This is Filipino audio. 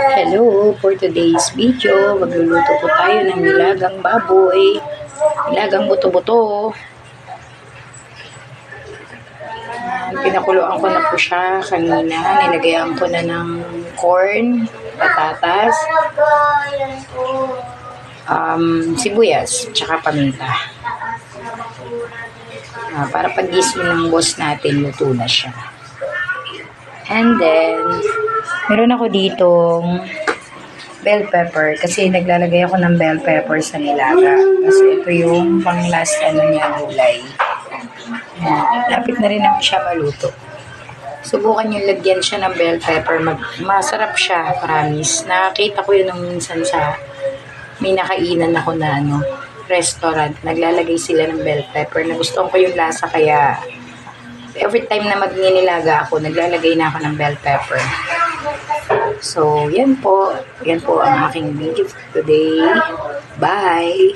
Hello, for today's video, magluluto po tayo ng nilagang baboy, nilagang buto-buto. Pinakuluan ko na po siya kanina, nilagayan ko na ng corn, patatas, sibuyas, tsaka paminta. Para pag-gising ng boss natin, luto na siya. And then, meron ako ditong bell pepper kasi naglalagay ako ng bell pepper sa nilaga. Kasi ito yung pang last niya gulay. Lapit na rin naman siya maluto. Subukan yung lagyan siya ng bell pepper. Masarap siya, promise. Nakakita ko yun nung minsan sa may nakainan ako na restaurant. Naglalagay sila ng bell pepper. Nagustuhan ko yung lasa kaya every time na magninilaga ako, naglalagay na ako ng bell pepper. So, yan po. Yan po ang aking video today. Bye!